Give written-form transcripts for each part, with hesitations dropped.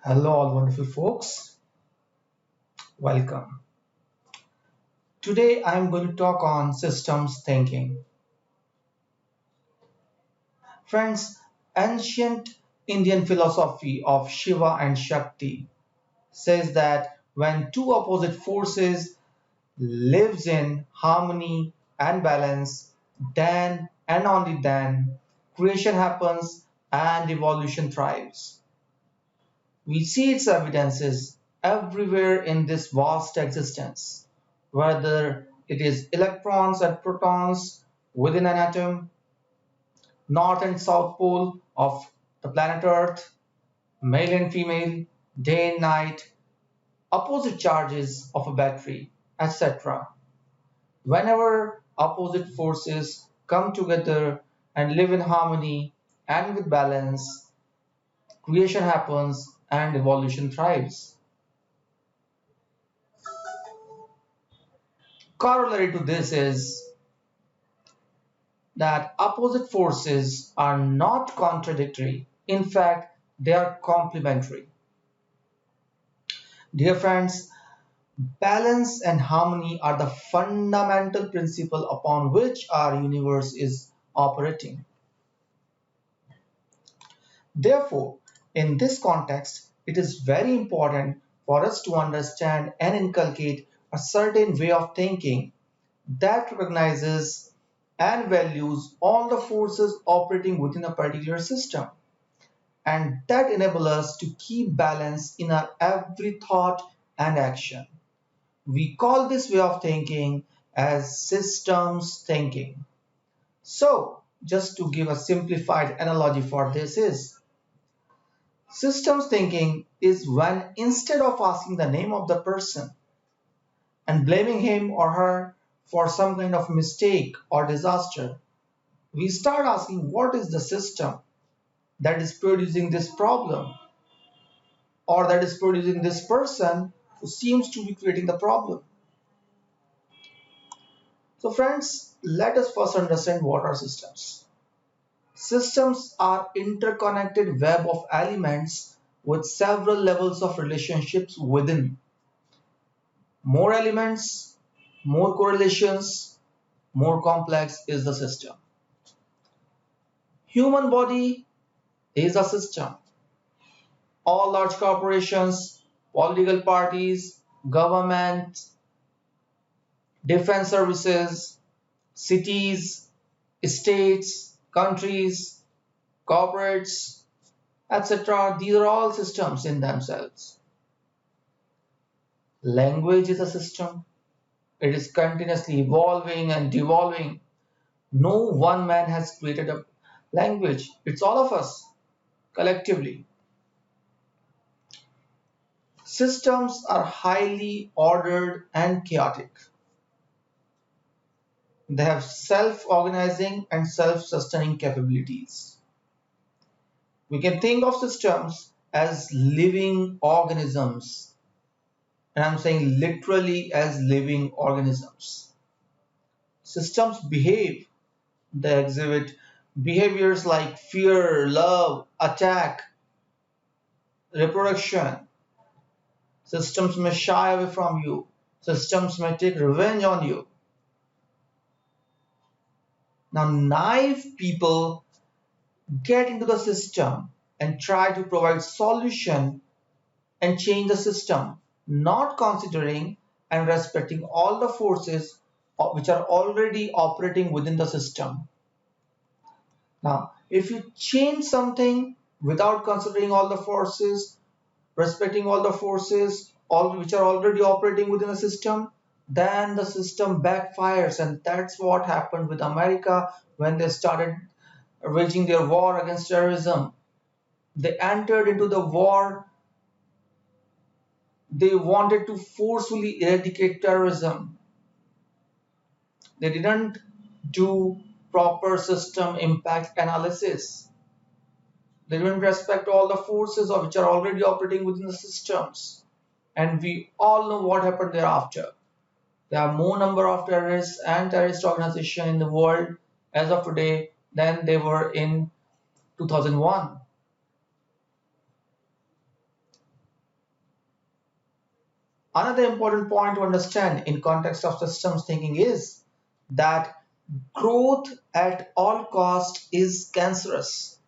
Hello, all wonderful folks. Welcome. Today I am going to talk on systems thinking. Friends, ancient Indian philosophy of Shiva and Shakti says that when two opposite forces lives in harmony and balance, then and only then creation happens and evolution thrives. We see its evidences everywhere in this vast existence, whether it is electrons and protons within an atom, north and south pole of the planet Earth, male and female, day and night, opposite charges of a battery, etc. Whenever opposite forces come together and live in harmony and with balance, creation happens and evolution thrives. Corollary to this is that opposite forces are not contradictory. In fact, they are complementary. Dear friends, balance and harmony are the fundamental principle upon which our universe is operating. Therefore, in this context, it is very important for us to understand and inculcate a certain way of thinking that recognizes and values all the forces operating within a particular system and that enable us to keep balance in our every thought and action. We call this way of thinking as systems thinking. So, just to give a simplified analogy for this is systems thinking is when instead of asking the name of the person and blaming him or her for some kind of mistake or disaster, we start asking what is the system that is producing this problem or that is producing this person who seems to be creating the problem. So, friends, let us first understand what are systems. Systems are interconnected web of elements with several levels of relationships within. More elements, more correlations, more complex is the system. Human body is a system. All large corporations, political parties, government, defense services, cities, states, countries, corporates, etc. These are all systems in themselves. Language is a system. It is continuously evolving and devolving. No one man has created a language. It's all of us collectively. Systems are highly ordered and chaotic. They have self-organizing and self-sustaining capabilities. We can think of systems as living organisms, and I'm saying literally as living organisms. Systems behave, they exhibit behaviors like fear, love, attack, reproduction. Systems may shy away from you, systems may take revenge on you. Now, naive people get into the system and try to provide solution and change the system, not considering and respecting all the forces which are already operating within the system. Now, if you change something without considering all the forces, respecting all the forces all which are already operating within the system, then the system backfires, and that's what happened with America when they started waging their war against terrorism. They entered into the war. They wanted to forcefully eradicate terrorism. They didn't do proper system impact analysis. They didn't respect all the forces of which are already operating within the systems. And we all know what happened thereafter. There are more number of terrorists and terrorist organizations in the world as of today than they were in 2001. Another important point to understand in context of systems thinking is that growth at all cost is cancerous.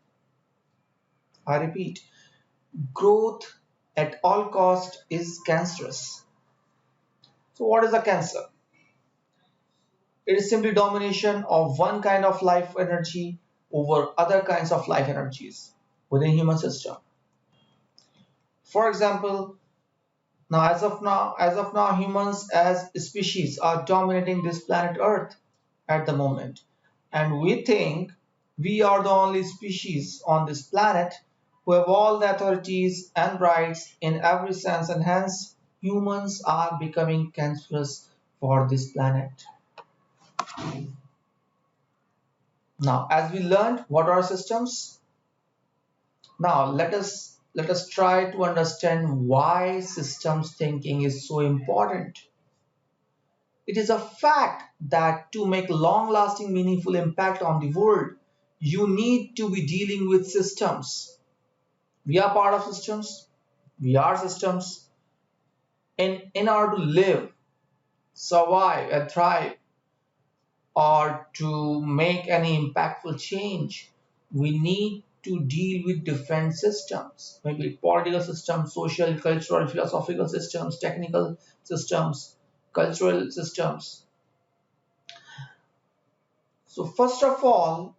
I repeat, growth at all cost is cancerous. So what is a cancer? It is simply domination of one kind of life energy over other kinds of life energies within human system. For example, as of now, humans as species are dominating this planet Earth at the moment, and we think we are the only species on this planet who have all the authorities and rights in every sense, and hence humans are becoming cancerous for this planet. Now, as we learned, what are systems? Now, let us try to understand why systems thinking is so important. It is a fact that to make long-lasting, meaningful impact on the world, you need to be dealing with systems. We are part of systems. We are systems. In order to live, survive, and thrive, or to make any impactful change, we need to deal with different systems, maybe political systems, social, cultural, philosophical systems, technical systems, cultural systems. So first of all,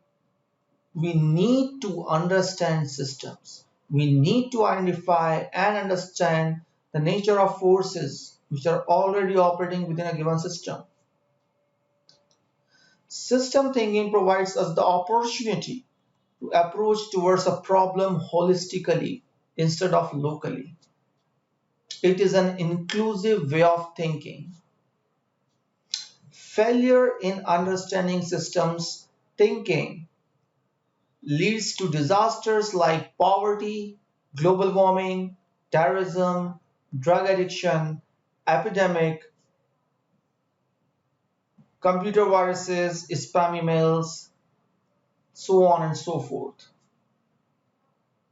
we need to understand systems. We need to identify and understand the nature of forces which are already operating within a given system. System thinking provides us the opportunity to approach towards a problem holistically instead of locally. It is an inclusive way of thinking. Failure in understanding systems thinking leads to disasters like poverty, global warming, terrorism, drug addiction, epidemic, computer viruses, spam emails, so on and so forth.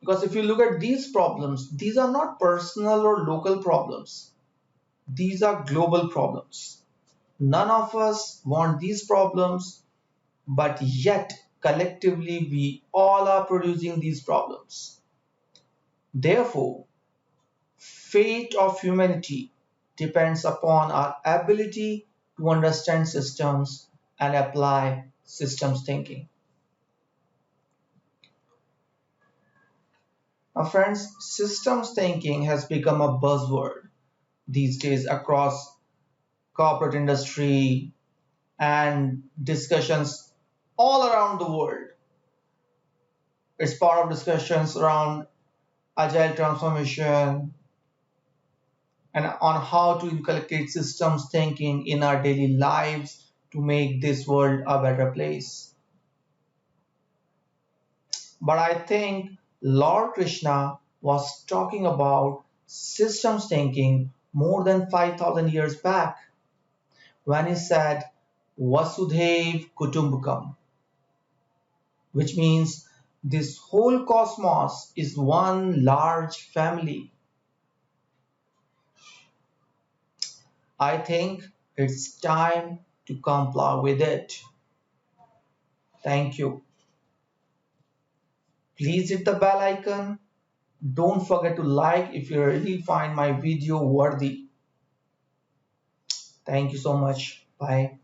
Because if you look at these problems, these are not personal or local problems. These are global problems. None of us want these problems, but yet collectively we all are producing these problems. Therefore, fate of humanity depends upon our ability to understand systems and apply systems thinking. Now, friends, systems thinking has become a buzzword these days across corporate industry and discussions all around the world. It's part of discussions around agile transformation and on how to inculcate systems thinking in our daily lives to make this world a better place. But I think Lord Krishna was talking about systems thinking more than 5,000 years back when he said Vasudhaiv Kutumbakam, which means this whole cosmos is one large family. I think it's time to comply with it. Thank you. Please hit the bell icon. Don't forget to like if you really find my video worthy. Thank you so much. Bye.